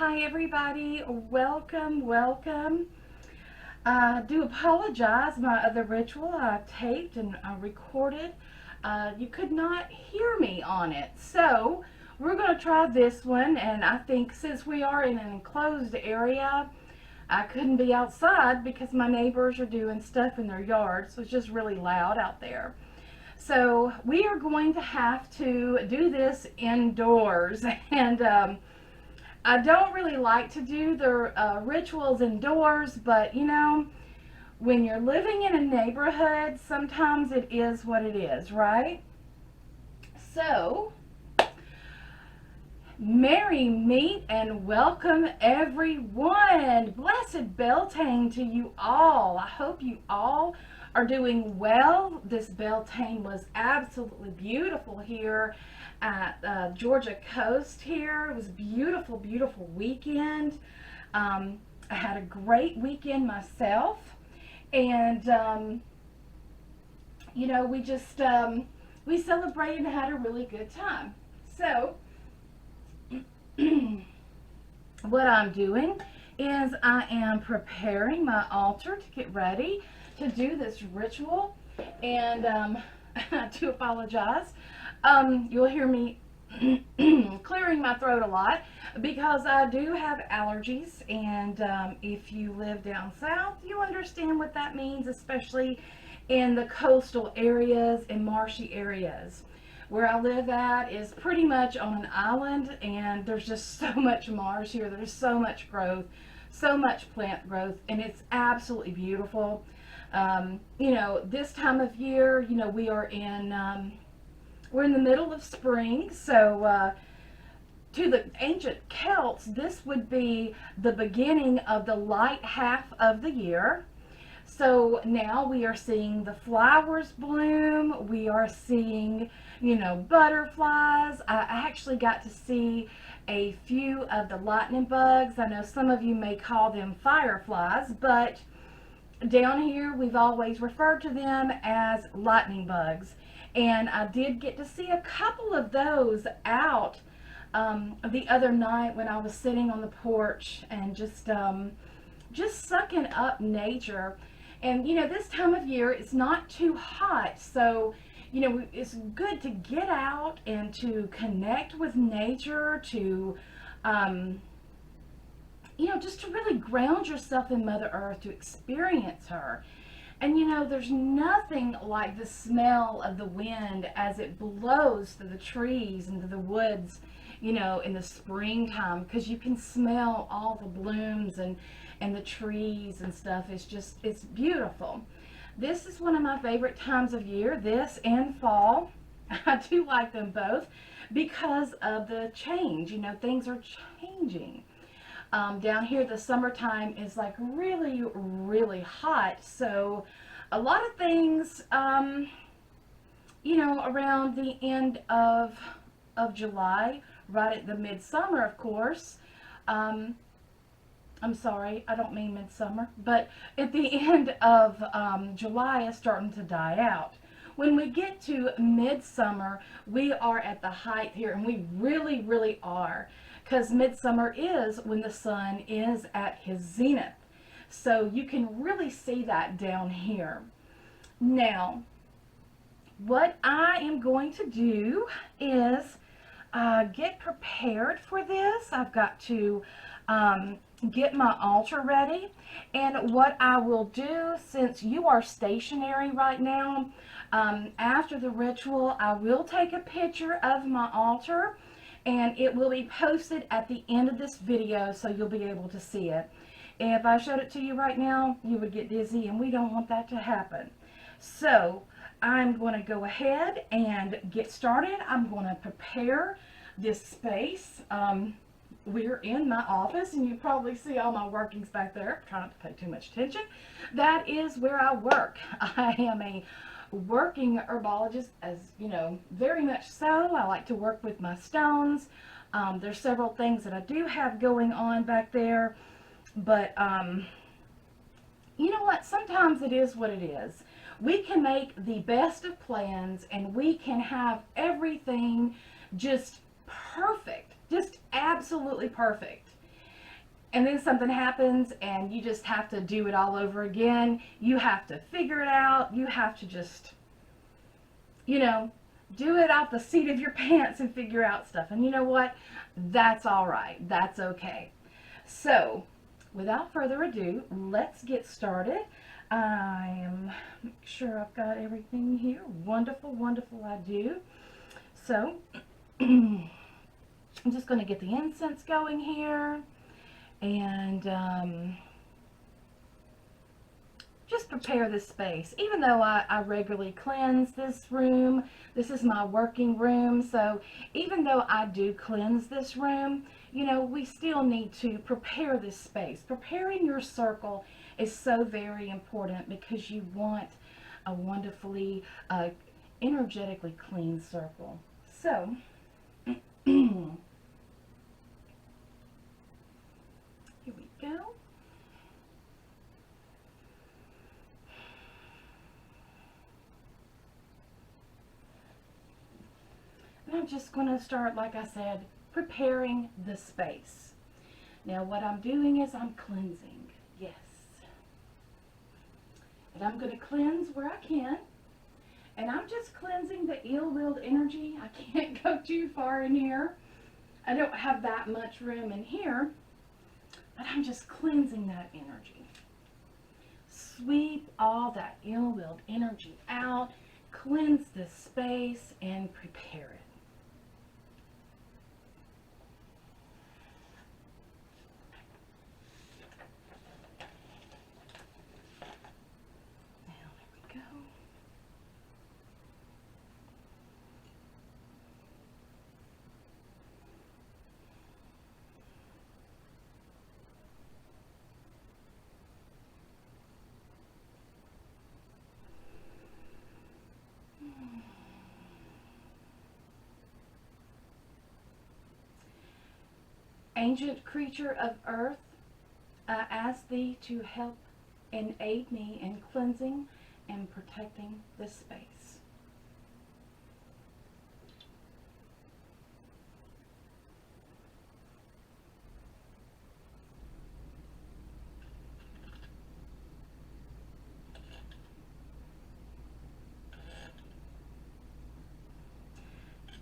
Hi everybody, welcome. I do apologize, my other ritual I taped and I recorded, you could not hear me on it. So we're going to try this one, and I think since we are in an enclosed area, I couldn't be outside because my neighbors are doing stuff in their yard, so it's just really loud out there. So we are going to have to do this indoors, and I don't really like to do the rituals indoors, but when you're living in a neighborhood, sometimes it is what it is, right? So, merry meet and welcome everyone. Blessed Beltaine to you all. I hope you all are doing well. This Beltaine was absolutely beautiful here at Georgia coast here. It was a beautiful, beautiful weekend. I had a great weekend myself, and we just we celebrated and had a really good time. So what I'm doing is I am preparing my altar to get ready to do this ritual, and I do apologize. You'll hear me clearing my throat a lot because I do have allergies, and if you live down south, you understand what that means, especially in the coastal areas and marshy areas. Where I live at is pretty much on an island, and there's just so much marsh here. There's so much growth, so much plant growth, and it's absolutely beautiful. This time of year, we're in the middle of spring, so to the ancient Celts, this would be the beginning of the light half of the year. So now we are seeing the flowers bloom. We are seeing, butterflies. I actually got to see a few of the lightning bugs. I know some of you may call them fireflies, but down here we've always referred to them as lightning bugs. And I did get to see a couple of those out the other night when I was sitting on the porch and just sucking up nature. And this time of year it's not too hot, so it's good to get out and to connect with nature, to just to really ground yourself in Mother Earth, to experience her. And there's nothing like the smell of the wind as it blows through the trees and through the woods, in the springtime, because you can smell all the blooms and the trees and stuff. It's beautiful. This is one of my favorite times of year, this and fall. I do like them both because of the change. Things are changing. Down here, the summertime is like really, really hot. So a lot of things, around the end of July, right at the midsummer, of course. I'm sorry, I don't mean midsummer, but at the end of July is starting to die out. When we get to midsummer, we are at the height here, and we really, really are, because midsummer is when the sun is at his zenith. So you can really see that down here. Now, what I am going to do is get prepared for this. I've got to get my altar ready, and what I will do, since you are stationary right now, after the ritual I will take a picture of my altar, and it will be posted at the end of this video, so you'll be able to see it. If I showed it to you right now, you would get dizzy, and we don't want that to happen. So I'm going to go ahead and get started. I'm going to prepare this space. We're in my office, and you probably see all my workings back there. Try not to pay too much attention. That is where I work. I am a working herbologist, as very much so. I like to work with my stones. There's several things that I do have going on back there, but you know what? Sometimes it is what it is. We can make the best of plans, and we can have everything just perfect, just absolutely perfect. and then something happens and you just have to do it all over again. You have to figure it out. You have to just, you know, do it out the seat of your pants and figure out stuff. And you know what? That's all right. That's okay. So, without further ado, let's get started. I am sure I've got everything here. Wonderful, wonderful, I do. So, I'm just going to get the incense going here and just prepare this space. Even though I regularly cleanse this room, this is my working room, so even though I do cleanse this room, you know, we still need to prepare this space. Preparing your circle is so very important because you want a wonderfully, energetically clean circle. So, here we go. And I'm just going to start, like I said, preparing the space. Now what I'm doing is I'm cleansing, yes. And I'm going to cleanse where I can. And I'm just cleansing the ill-willed energy. I can't go too far in here. I don't have that much room in here. But I'm just cleansing that energy. Sweep all that ill-willed energy out. Cleanse this space and prepare it. Ancient creature of earth, I ask thee to help and aid me in cleansing and protecting this space.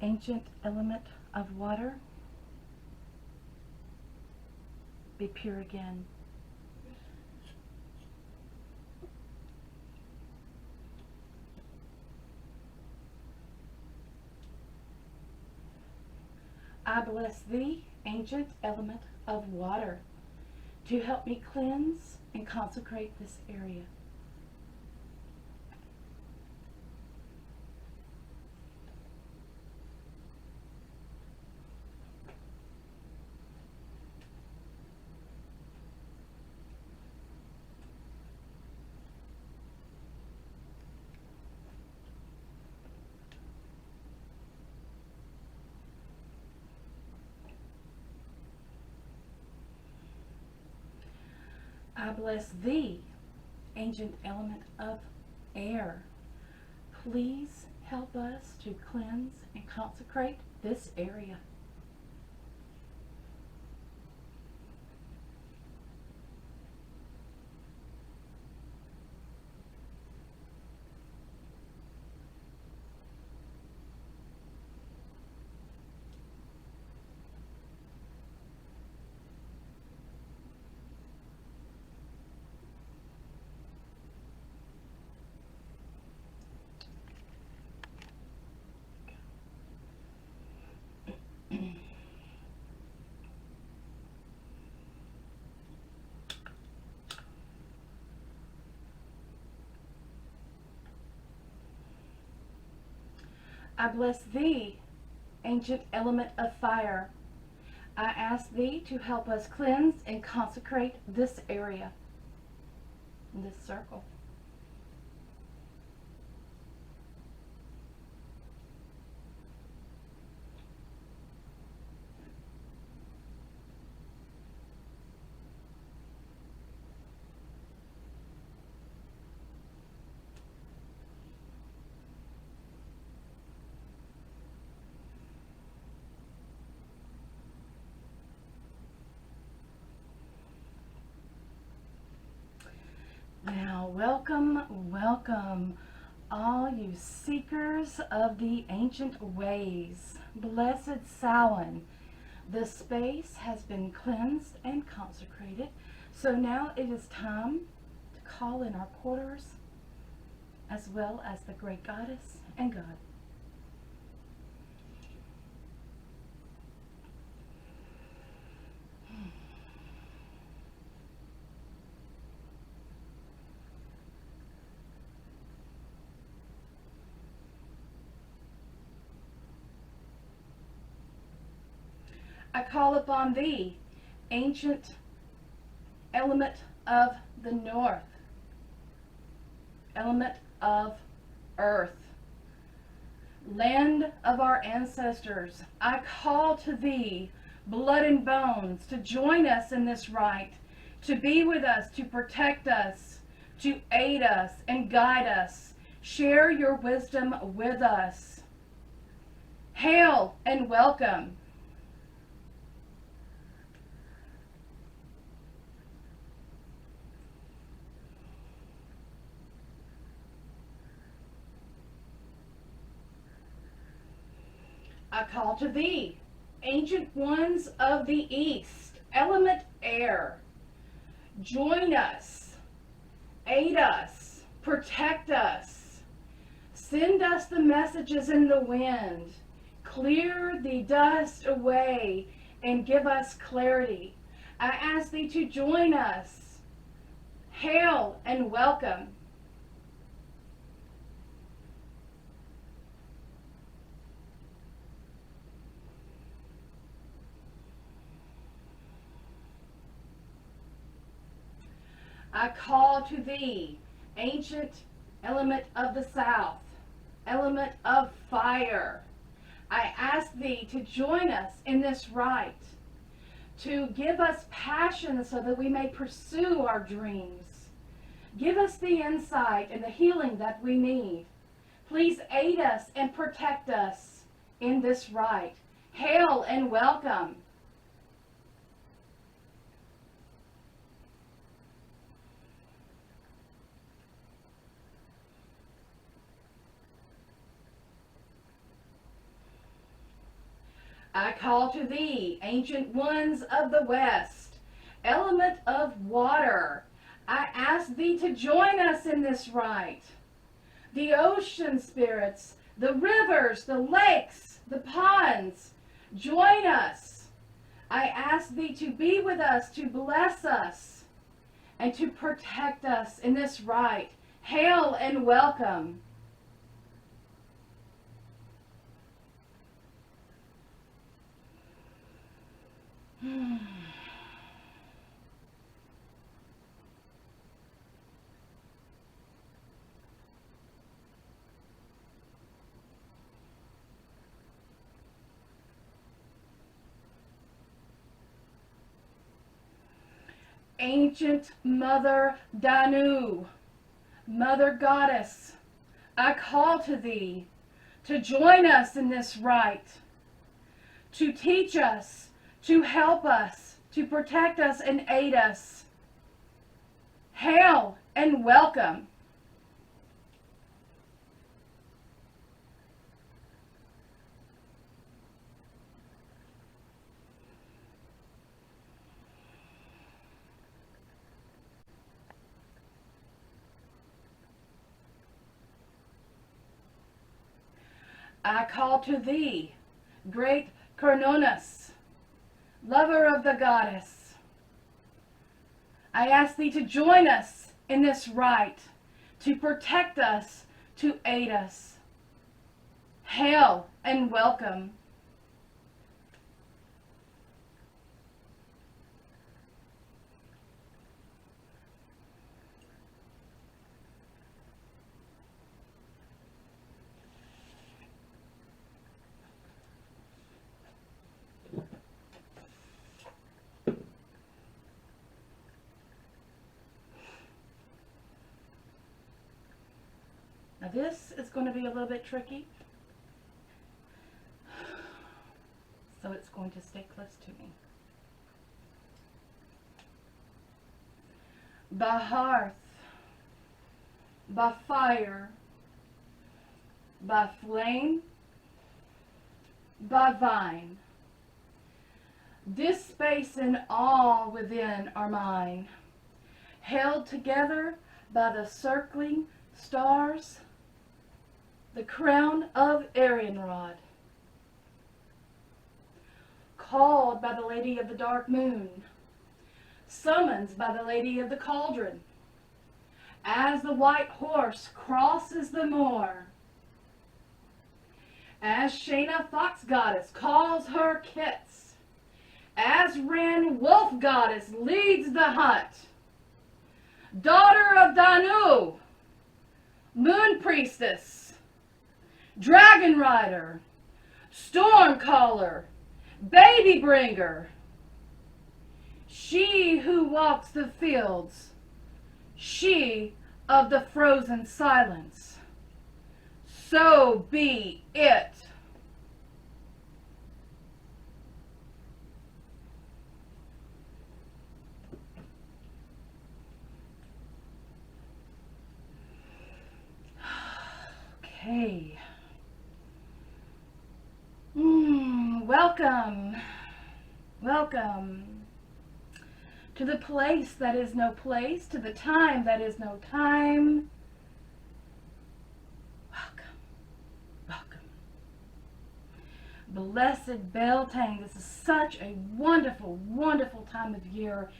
Ancient element of water, be pure again. I bless thee, ancient element of water, to help me cleanse and consecrate this area. I bless thee, ancient element of air. Please help us to cleanse and consecrate this area. I bless thee, ancient element of fire. I ask thee to help us cleanse and consecrate this area, this circle. Welcome, welcome, all you seekers of the ancient ways. Blessed Samhain, the space has been cleansed and consecrated, so now it is time to call in our porters, as well as the great goddess and God. I call upon thee, ancient element of the north, element of earth, land of our ancestors. I call to thee, blood and bones, to join us in this rite, to be with us, to protect us, to aid us and guide us. Share your wisdom with us. Hail and welcome. I call to thee, ancient ones of the east, element air. Join us, aid us, protect us. Send us the messages in the wind. Clear the dust away and give us clarity. I ask thee to join us. Hail and welcome. I call to thee, ancient element of the south, element of fire. I ask thee to join us in this rite, to give us passion so that we may pursue our dreams. Give us the insight and the healing that we need. Please aid us and protect us in this rite. Hail and welcome. I call to thee, ancient ones of the west, element of water. I ask thee to join us in this rite. The ocean spirits, the rivers, the lakes, the ponds, join us. I ask thee to be with us, to bless us, and to protect us in this rite. Hail and welcome. Ancient Mother Danu, Mother Goddess, I call to thee to join us in this rite, to teach us, to help us, to protect us and aid us. Hail and welcome. I call to thee, great Crononus, lover of the goddess. I ask thee to join us in this rite, to protect us, to aid us. Hail and welcome. Now this is going to be a little bit tricky, so it's going to stay close to me. Baharth, by fire, by flame, by vine. This space and all within are mine, held together by the circling stars, the crown of Arianrod, called by the Lady of the Dark Moon, summoned by the Lady of the Cauldron, as the white horse crosses the moor, as Shayna Fox Goddess calls her kits, as Ran Wolf Goddess leads the hunt, daughter of Danu, Moon Priestess, Dragon Rider, Storm Caller, Baby Bringer, she who walks the fields, she of the frozen silence. So be it. Okay. Welcome to the place that is no place, to the time that is no time. Welcome. Blessed Beltaine, this is such a wonderful, wonderful time of year.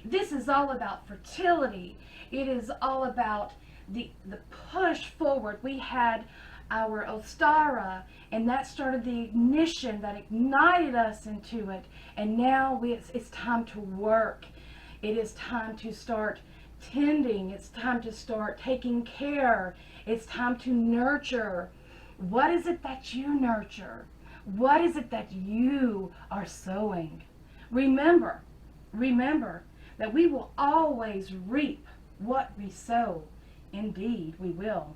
This is all about fertility. It is all about the push forward. We had our Ostara, and that started the ignition that ignited us into it. And now it's time to work. It is time to start tending. It's time to start taking care. It's time to nurture. What is it that you nurture? What is it that you are sowing? Remember that we will always reap what we sow. Indeed, we will.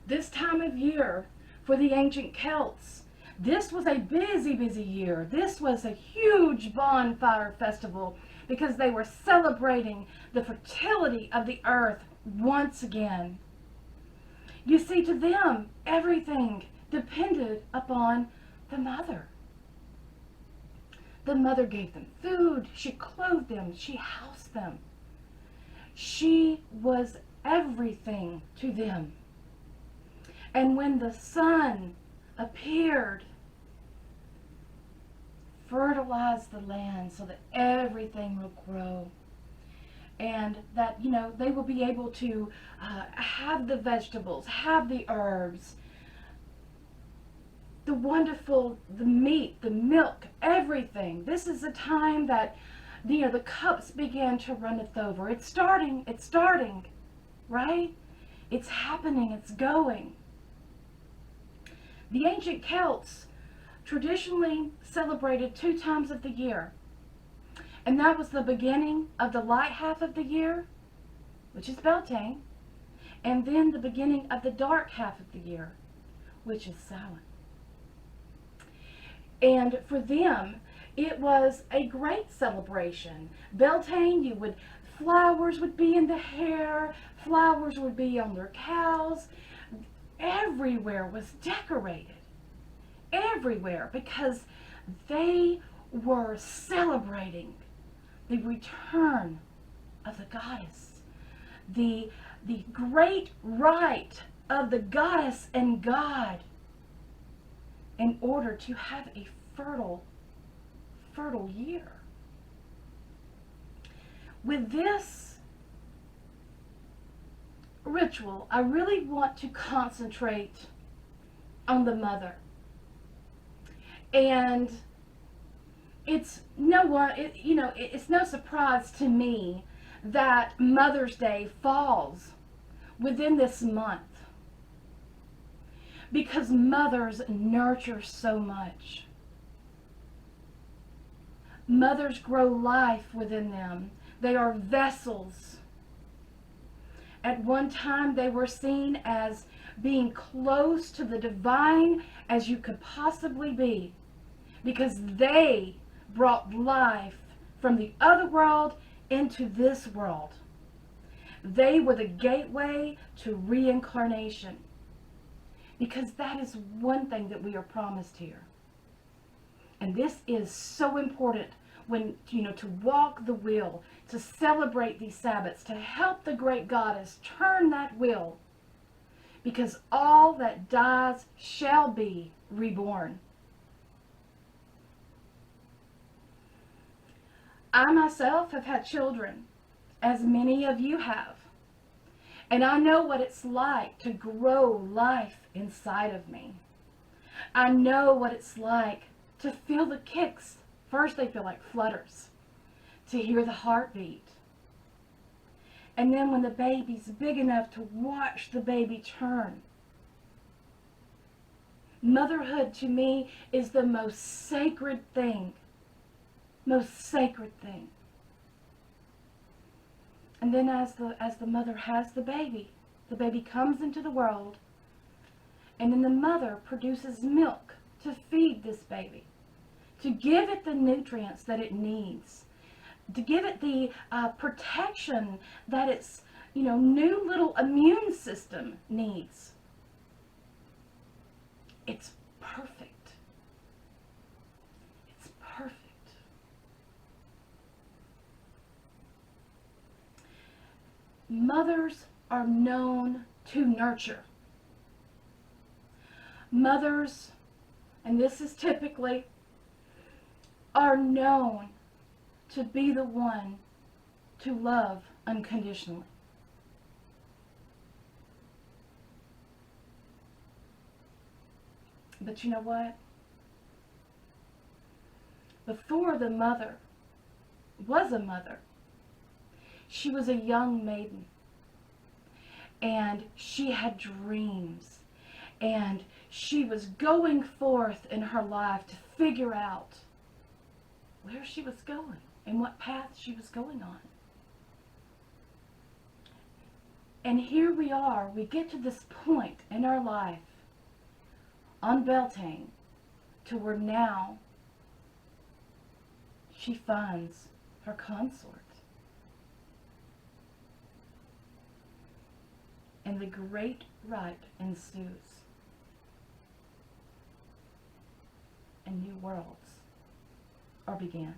This time of year for the ancient Celts, this was a busy, busy year. This was a huge bonfire festival because they were celebrating the fertility of the earth once again. You see, to them, everything depended upon the mother. The mother gave them food, she clothed them, she housed them. She was everything to them. And when the sun appeared, fertilized the land so that everything will grow. And that, they will be able to have the vegetables, have the herbs, the wonderful, the meat, the milk, everything. This is a time that, the cups began to runneth over. It's starting, right? It's happening, it's going. The ancient Celts traditionally celebrated 2 times of the year. And that was the beginning of the light half of the year, which is Beltaine, and then the beginning of the dark half of the year, which is Samhain. And for them, it was a great celebration. Beltaine, flowers would be in the hair, flowers would be on their cows. Everywhere was decorated. Everywhere, because they were celebrating the return of the goddess, the great right of the goddess and God in order to have a fertile year. With this ritual, I really want to concentrate on the mother. And it's no surprise to me that Mother's Day falls within this month, because mothers nurture so much. Mothers grow life within them. They are vessels. At one time, they were seen as being close to the divine as you could possibly be, because they brought life from the other world into this world. They were the gateway to reincarnation. Because that is one thing that we are promised here. And this is so important when, to walk the wheel, to celebrate these Sabbaths, to help the great goddess turn that wheel. Because all that dies shall be reborn. I myself have had children, as many of you have. And I know what it's like to grow life inside of me. I know what it's like to feel the kicks. First they feel like flutters. To hear the heartbeat. And then when the baby's big enough to watch the baby turn. Motherhood to me is the most sacred thing. Most sacred thing. And then as the mother has the baby comes into the world, and then the mother produces milk to feed this baby, to give it the nutrients that it needs, to give it the protection that its new little immune system needs. It's perfect. It's perfect. Mothers are known to nurture. Mothers, and this is typically, are known to be the one to love unconditionally. But you know what? Before the mother was a mother, she was a young maiden, and she had dreams, and she was going forth in her life to figure out where she was going and what path she was going on. And here we are, we get to this point in our life on Beltaine to where now she finds her consort. And the great rite ensues. And new worlds are began.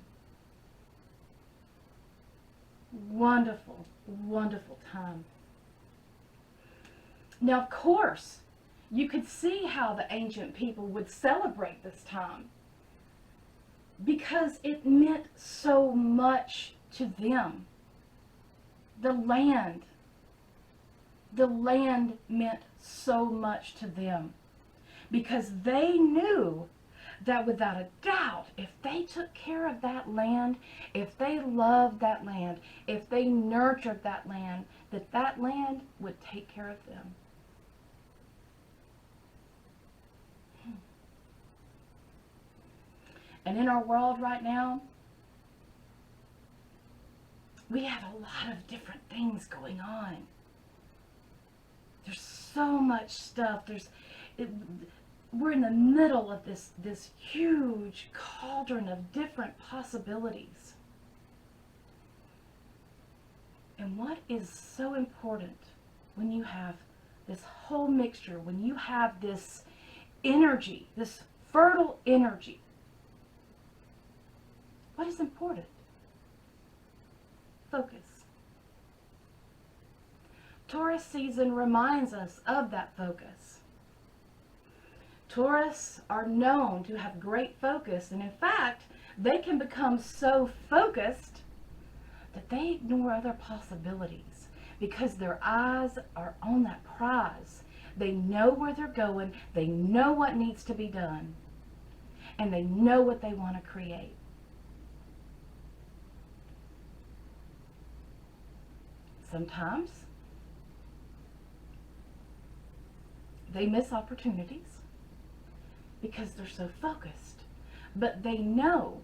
Wonderful, wonderful time. Now, of course, you could see how the ancient people would celebrate this time because it meant so much to them. The land meant so much to them because they knew that without a doubt, if they took care of that land, if they loved that land, if they nurtured that land land would take care of them. And in our world right now, we have a lot of different things going on. There's so much stuff. We're in the middle of this huge cauldron of different possibilities. And what is so important when you have this whole mixture, when you have this energy, this fertile energy, what is important? Focus. Taurus season reminds us of that focus. Taurus are known to have great focus, and in fact, they can become so focused that they ignore other possibilities because their eyes are on that prize. They know where they're going, they know what needs to be done, and they know what they want to create. Sometimes they miss opportunities because they're so focused. But they know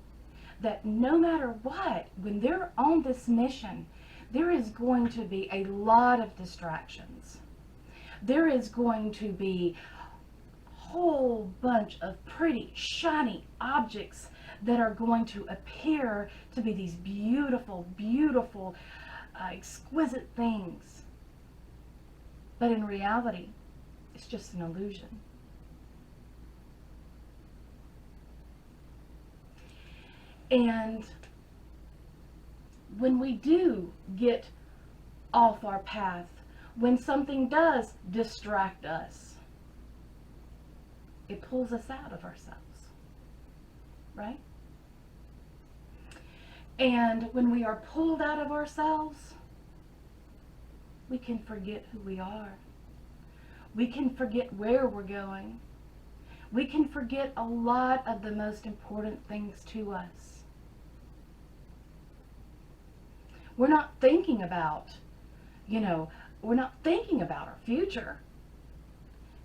that no matter what, when they're on this mission, there is going to be a lot of distractions. There is going to be a whole bunch of pretty, shiny objects that are going to appear to be these beautiful, beautiful exquisite things. But in reality, it's just an illusion. And when we do get off our path, when something does distract us, it pulls us out of ourselves, right? And when we are pulled out of ourselves, we can forget who we are. We can forget where we're going. We can forget a lot of the most important things to us. We're not thinking about, we're not thinking about our future,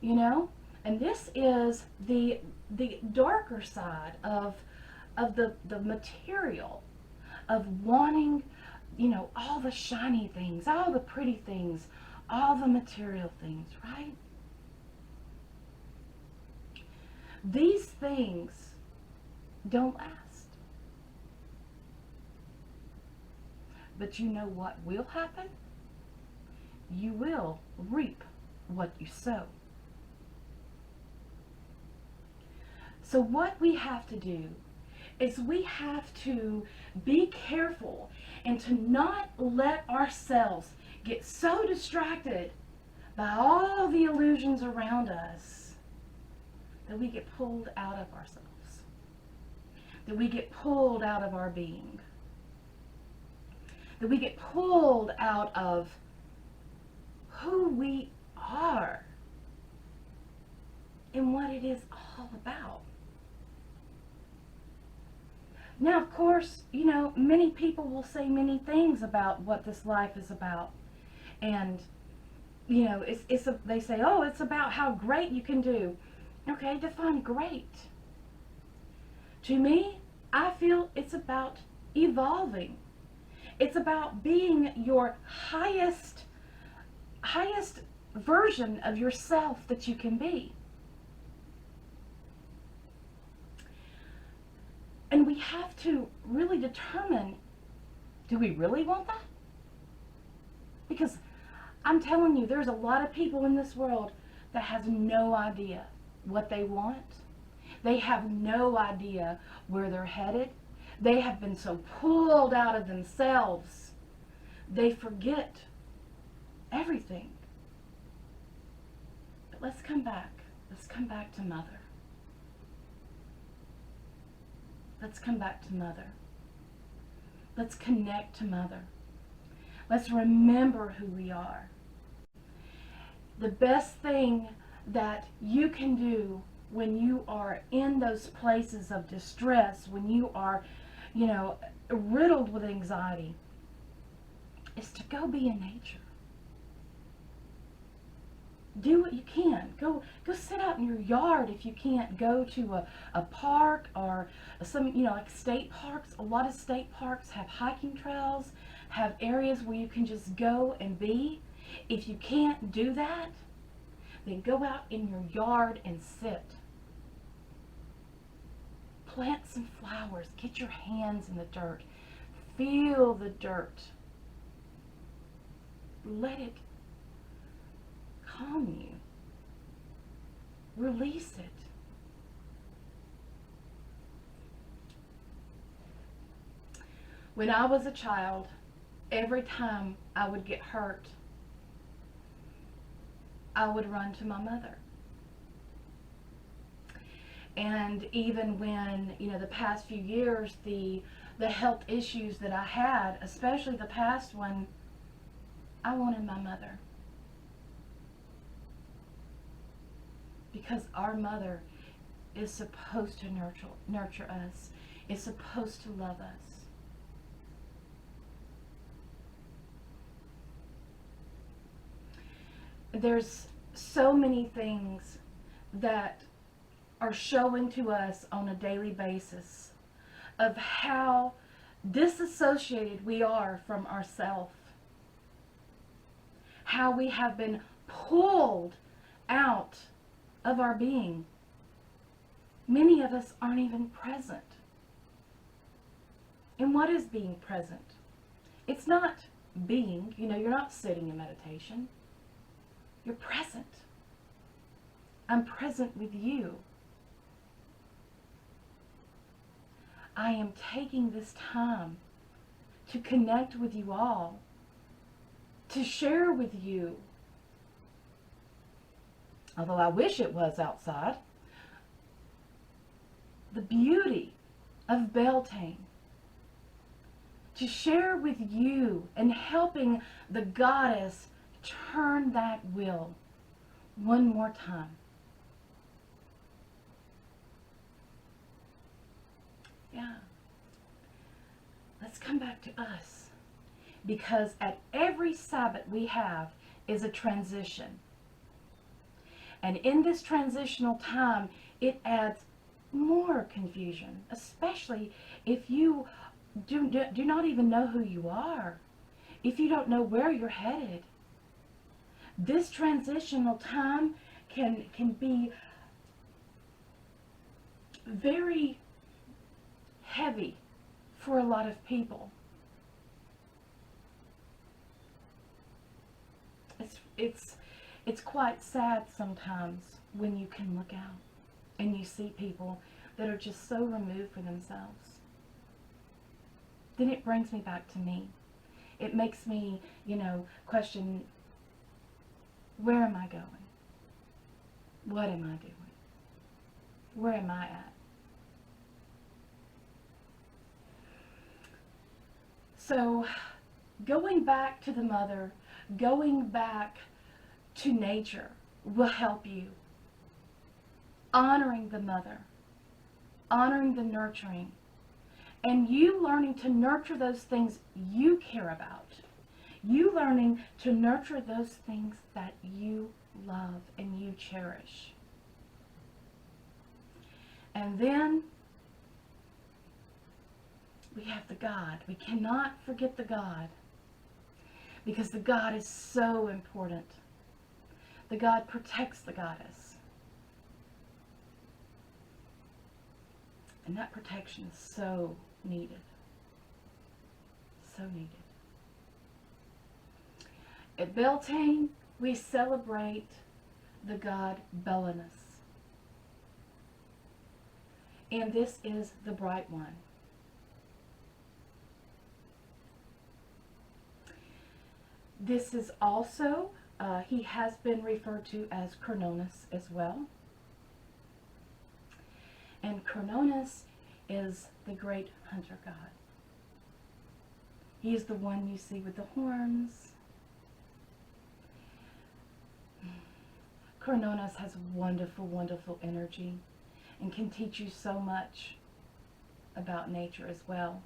and this is the darker side of the material, of wanting, all the shiny things, all the pretty things, all the material things, right? These things don't last. But you know what will happen? You will reap what you sow. So what we have to do is we have to be careful and to not let ourselves get so distracted by all the illusions around us that we get pulled out of ourselves, that we get pulled out of our being, that we get pulled out of who we are and what it is all about. Now, of course, many people will say many things about what this life is about. And, they say, oh, it's about how great you can do. Okay, define great. To me, I feel it's about evolving. It's about being your highest version of yourself that you can be. And we have to really determine, do we really want that? Because I'm telling you, there's a lot of people in this world that has no idea what they want. They have no idea where they're headed. They have been so pulled out of themselves, they forget everything. But let's come back. Let's come back to Mother. Let's come back to Mother. Let's connect to Mother. Let's remember who we are. The best thing that you can do when you are in those places of distress, when you are, riddled with anxiety, is to go be in nature. Do what you can. Go sit out in your yard if you can't go to a park or some, like state parks. A lot of state parks have hiking trails, have areas where you can just go and be. If you can't do that, then go out in your yard and sit. Plant some flowers. Get your hands in the dirt. Feel the dirt. Let it calm you. Release it. When I was a child, every time I would get hurt, I would run to my mother. And even when, the past few years, the health issues that I had, especially the past one, I wanted my mother. Because our mother is supposed to nurture us, is supposed to love us. There's so many things that are showing to us on a daily basis of how disassociated we are from ourselves. How we have been pulled out of our being. Many of us aren't even present. And what is being present? It's not being. You know, you're not sitting in meditation. You're present. I'm present with you. I am taking this time to connect with you all, to share with you. Although I wish it was outside, the beauty of Beltaine, to share with you and helping the goddess turn that wheel one more time. Yeah. Let's come back to us, because at every Sabbath we have is a transition. And in this transitional time, it adds more confusion, especially if you do not even know who you are, if you don't know where you're headed. This transitional time can be very heavy for a lot of people. It's quite sad sometimes when you can look out and you see people that are just so removed from themselves. Then it brings me back to me. It makes me, question, where am I going? What am I doing? Where am I at? So, going back to the mother, going back to nature will help you. Honoring the mother, honoring the nurturing, and you learning to nurture those things you care about. You learning to nurture those things that you love and you cherish. And then we have the God. We cannot forget the God, because the God is so important. The God protects the goddess. And that protection is so needed. So needed. At Beltaine, we celebrate the god Belinus. And this is the bright one. This is also, he has been referred to as Crononus as well. And Crononus is the great hunter god. He is the one you see with the horns. Crononus has wonderful, wonderful energy and can teach you so much about nature as well.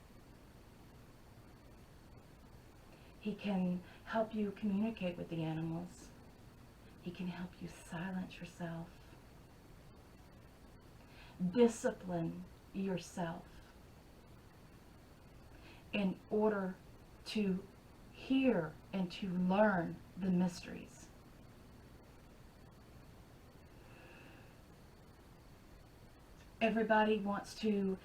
He can help you communicate with the animals. He can help you silence yourself. Discipline yourself in order to hear and to learn the mysteries. Everybody wants to,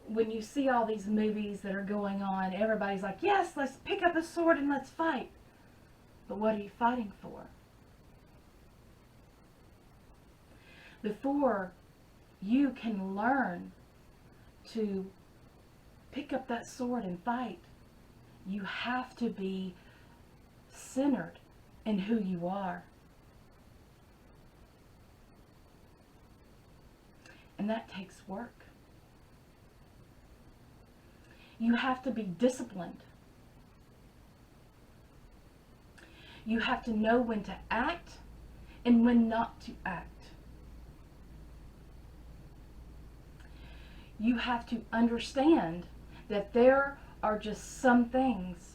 when you see all these movies that are going on, everybody's like, yes, let's pick up a sword and let's fight. But what are you fighting for? Before you can learn to pick up that sword and fight, you have to be centered in who you are. And that takes work. You have to be disciplined. You have to know when to act and when not to act. You have to understand that there are just some things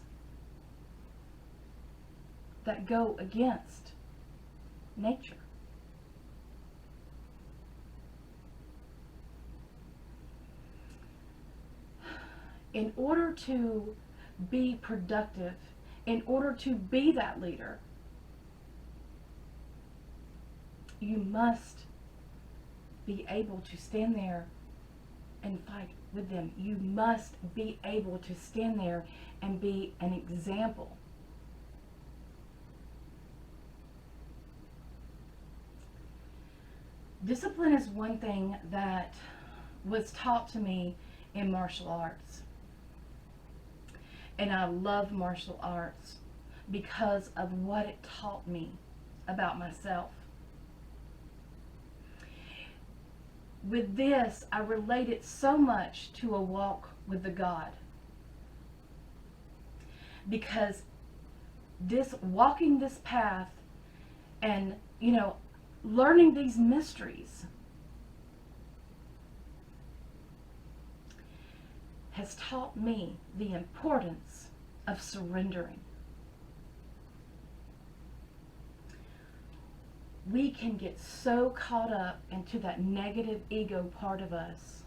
that go against nature. In order to be productive, in order to be that leader, you must be able to stand there and fight with them. You must be able to stand there and be an example. Discipline is one thing that was taught to me in martial arts. And I love martial arts because of what it taught me about myself. With this, I relate it so much to a walk with the God. Because this walking this path and, learning these mysteries has taught me the importance of surrendering. We can get so caught up into that negative ego part of us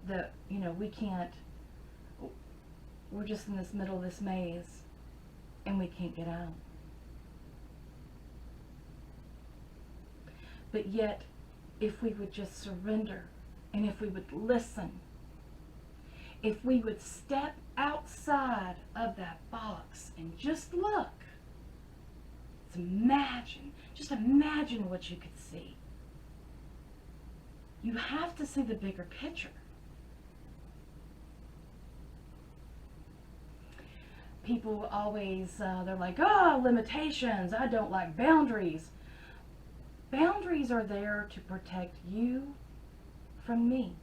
that, we can't, we're just in this middle of this maze and we can't get out. But yet, if we would just surrender, and if we would listen, if we would step outside of that box and just look, just imagine what you could see. You have to see the bigger picture. People always, they're like, oh, limitations, I don't like boundaries. Boundaries are there to protect you from me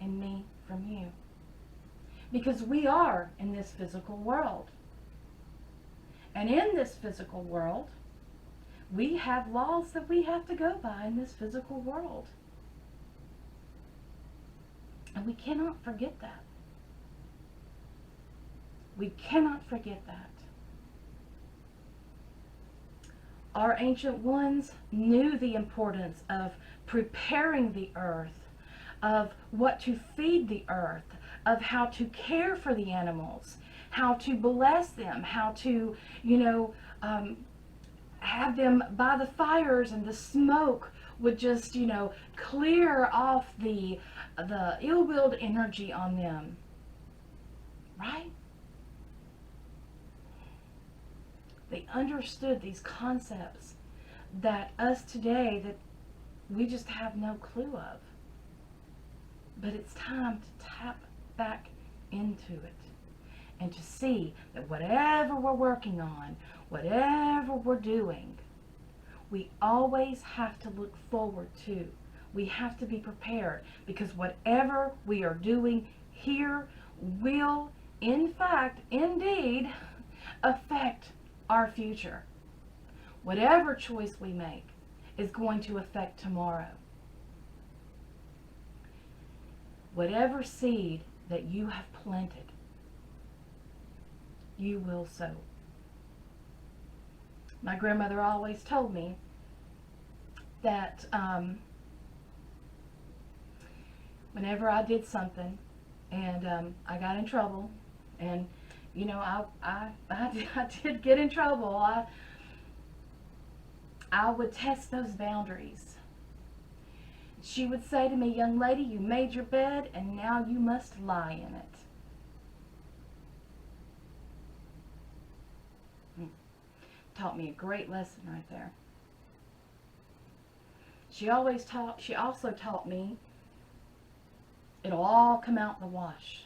and me from you. Because we are in this physical world. And in this physical world, we have laws that we have to go by in this physical world. And we cannot forget that. We cannot forget that. Our ancient ones knew the importance of preparing the earth, of what to feed the earth, of how to care for the animals, how to bless them, how to, have them by the fires, and the smoke would just, clear off the ill-willed energy on them. Right? They understood these concepts that us today, that we just have no clue of. But it's time to tap back into it and to see that whatever we're working on, whatever we're doing, we always have to look forward to. We have to be prepared, because whatever we are doing here will, in fact, indeed, affect our future. Whatever choice we make is going to affect tomorrow. Whatever seed that you have planted, you will sow. My grandmother always told me that whenever I did something and I got in trouble, and I did get in trouble, I would test those boundaries. She would say to me, young lady, you made your bed and now you must lie in it. Taught me a great lesson right there. She also taught me it'll all come out in the wash.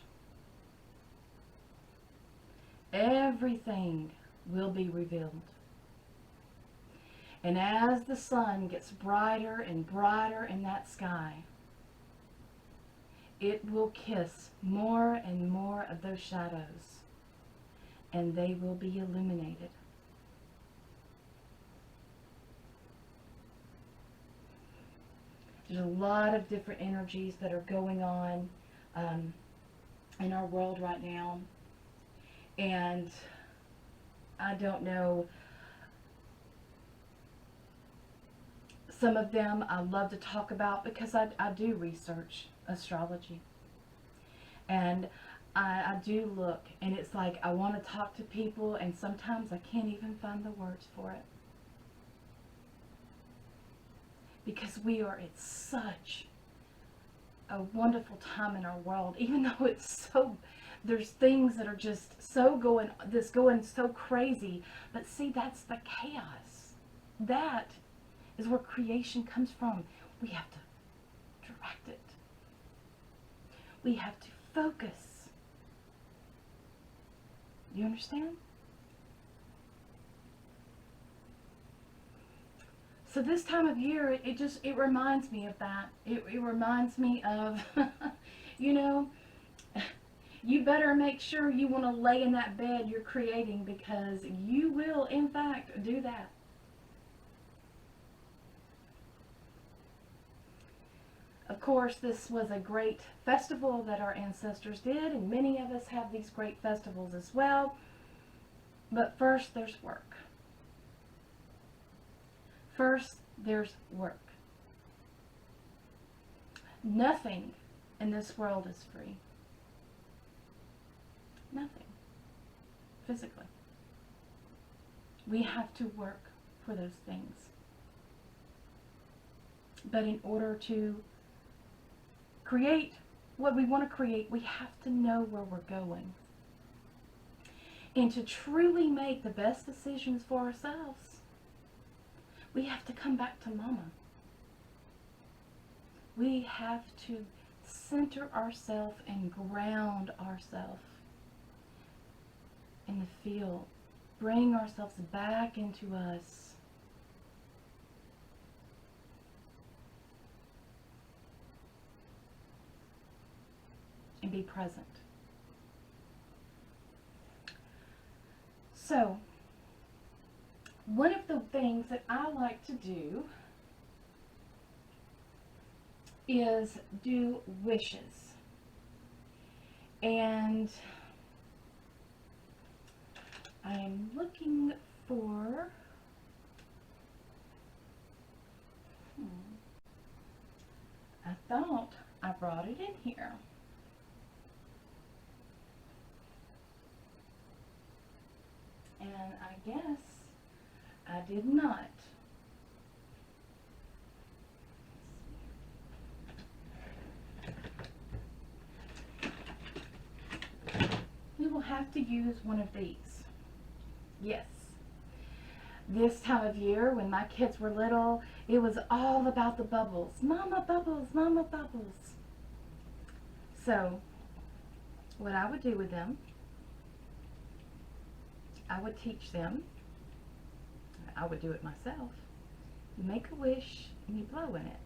Everything will be revealed. And as the sun gets brighter and brighter in that sky, it will kiss more and more of those shadows, and they will be illuminated. There's a lot of different energies that are going on in our world right now. And I don't know, some of them I love to talk about because I do research astrology. And I do look, and it's like I want to talk to people, and sometimes I can't even find the words for it. Because we are at such a wonderful time in our world, even though it's so, there's things that are just so going so crazy. But see, that's the chaos. That is where creation comes from. We have to direct it. We have to focus. You understand? So this time of year, it reminds me of that. It reminds me of, you know, you better make sure you want to lay in that bed you're creating, because you will, in fact, do that. Of course, this was a great festival that our ancestors did, and many of us have these great festivals as well. But first, there's work. First, there's work. Nothing in this world is free. Nothing. Physically. We have to work for those things. But in order to create what we want to create, we have to know where we're going. And to truly make the best decisions for ourselves, we have to come back to Mama. We have to center ourselves and ground ourselves in the field. Bring ourselves back into us. And be present. So, one of the things that I like to do is do wishes. And I am looking for I thought I brought it in here. And I guess I did not. We will have to use one of these. Yes. This time of year, when my kids were little, it was all about the bubbles. Mama bubbles, Mama bubbles. So, what I would do with them, I would teach them. I would do it myself. You make a wish and you blow in it.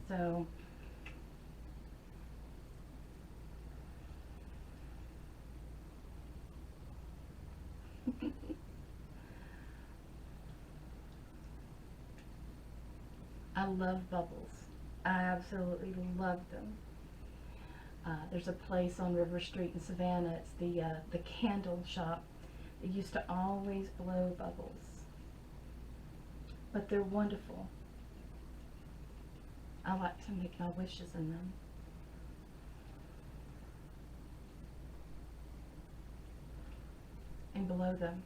So, I love bubbles. I absolutely love them. There's a place on River Street in Savannah. It's the candle shop. They used to always blow bubbles. But they're wonderful. I like to make my wishes in them. And blow them.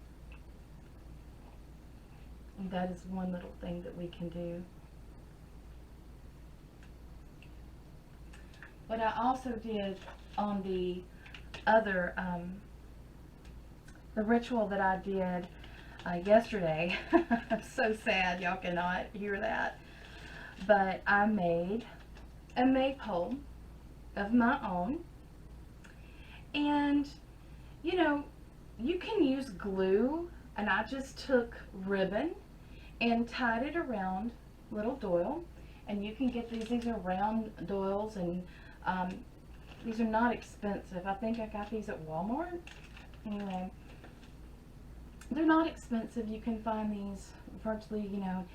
And that is one little thing that we can do. What I also did on the other, the ritual that I did yesterday, I'm so sad y'all cannot hear that, but I made a maypole of my own, and you know, you can use glue, and I just took ribbon and tied it around little doil, and you can get these are round doils, and these are not expensive. I think I got these at Walmart. Anyway, they're not expensive. You can find these virtually, you know,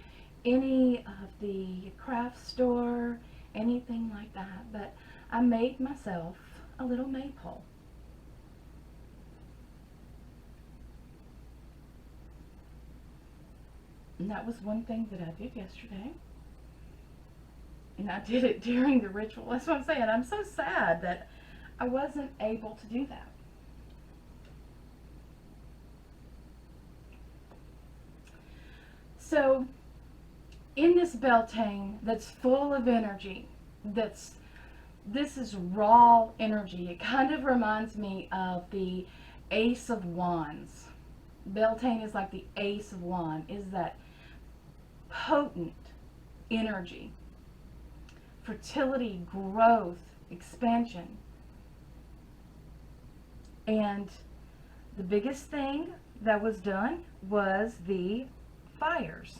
any of the craft store, anything like that. But I made myself a little maypole. And that was one thing that I did yesterday. And I did it during the ritual. That's what I'm saying. I'm so sad that I wasn't able to do that. So, in this Beltaine that's full of energy, that's This is raw energy. It kind of reminds me of the Ace of Wands. Beltaine is like the Ace of Wands, is that potent energy, fertility, growth, expansion. And the biggest thing that was done was the fires.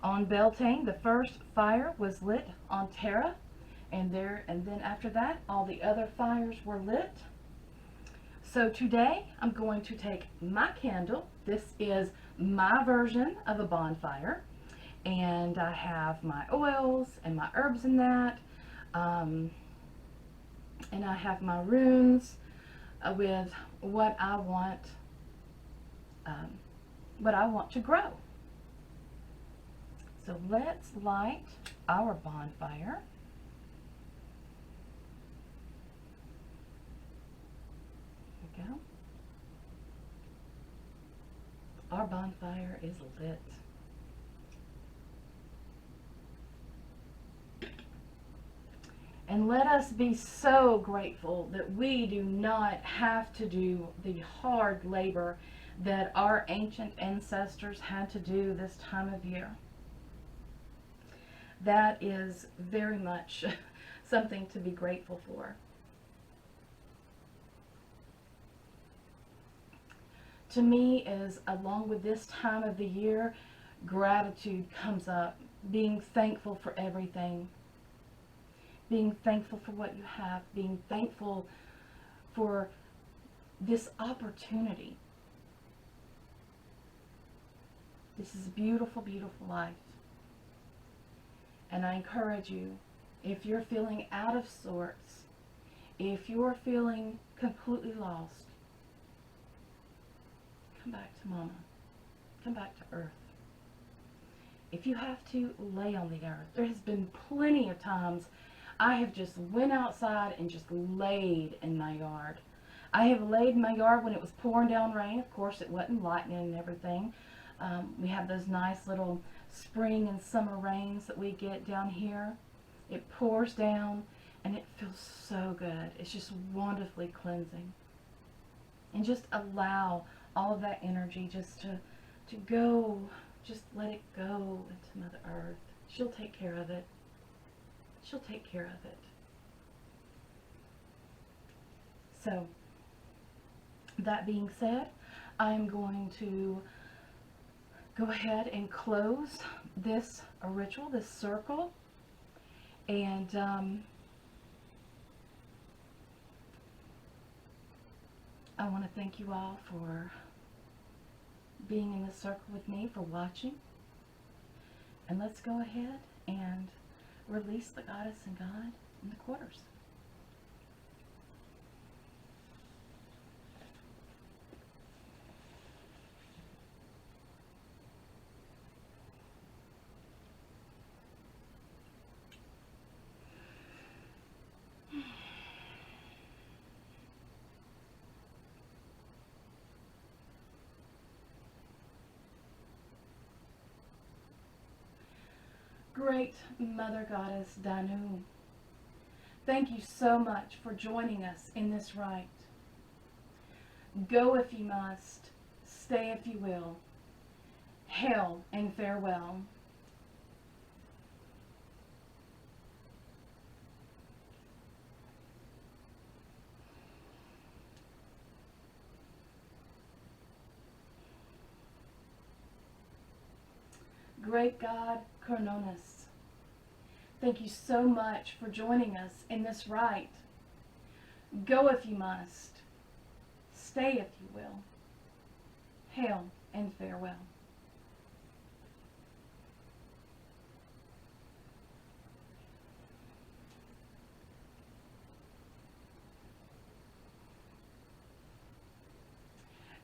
On Beltane, the first fire was lit on Terra, and then after that, all the other fires were lit. So today, I'm going to take my candle. This is my version of a bonfire, and I have my oils and my herbs in that, and I have my runes with what I want, to grow. So let's light our bonfire. There we go. Our bonfire is lit. And let us be so grateful that we do not have to do the hard labor that our ancient ancestors had to do this time of year. That is very much something to be grateful for. To me, is along with this time of the year, gratitude comes up. Being thankful for everything. Being thankful for what you have. Being thankful for this opportunity. This is a beautiful, beautiful life. And I encourage you, if you're feeling out of sorts, if you're feeling completely lost, come back to Mama. Come back to Earth. If you have to, lay on the earth. There has been plenty of times I have just went outside and just laid in my yard. I have laid in my yard when it was pouring down rain. Of course, it wasn't lightning and everything. We have those nice little spring and summer rains that we get down here. It pours down and it feels so good. It's just wonderfully cleansing. And just allow all of that energy just to go, just let it go into Mother Earth. She'll take care of it. She'll take care of it. So, that being said, I'm going to go ahead and close this ritual, this circle, and I want to thank you all for being in this circle with me, for watching, and let's go ahead and release the goddess and God in the quarters. Great Mother Goddess Danu, thank you so much for joining us in this rite. Go if you must, stay if you will. Hail and farewell. Great God Crononus, thank you so much for joining us in this rite. Go if you must, stay if you will. Hail and farewell.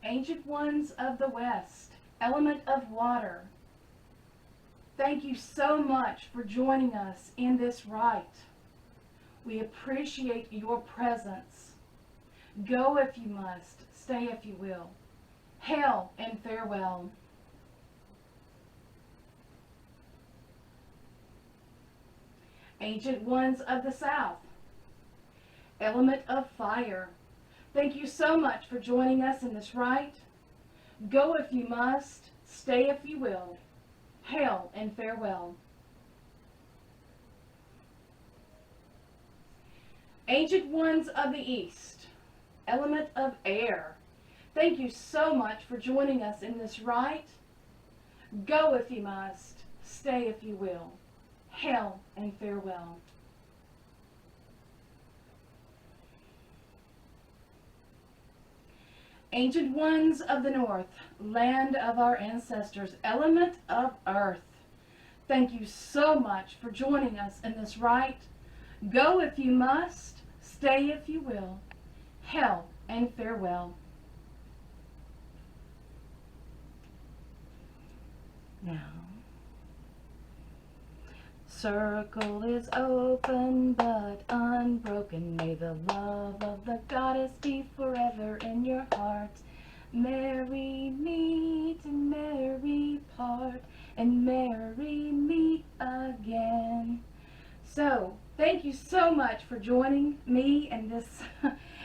Ancient Ones of the West, element of water, thank you so much for joining us in this rite. We appreciate your presence. Go if you must, stay if you will. Hail and farewell. Ancient ones of the south, element of fire, thank you so much for joining us in this rite. Go if you must, stay if you will. Hail and farewell. Ancient ones of the east, element of air, thank you so much for joining us in this rite. Go if you must, stay if you will. Hail and farewell. Ancient ones of the north, land of our ancestors, element of earth, thank you so much for joining us in this rite. Go if you must, stay if you will. Hail and farewell. Now, circle is open but unbroken. May the love of the goddess be forever in your heart. Merry meet and merry part, and merry meet again. So, thank you so much for joining me in this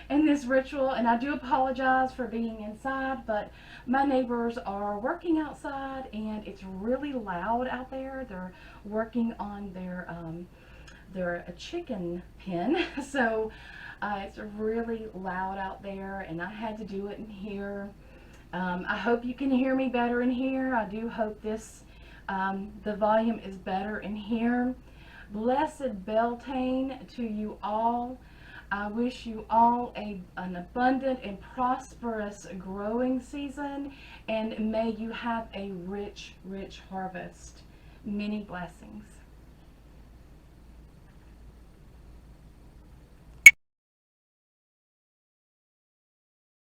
in this ritual, and I do apologize for being inside, but my neighbors are working outside and it's really loud out there. They're working on their chicken pen, so it's really loud out there, and I had to do it in here. I hope you can hear me better in here. I do hope this the volume is better in here. Blessed Beltaine to you all. I wish you all an abundant and prosperous growing season, and may you have a rich, rich harvest. Many blessings.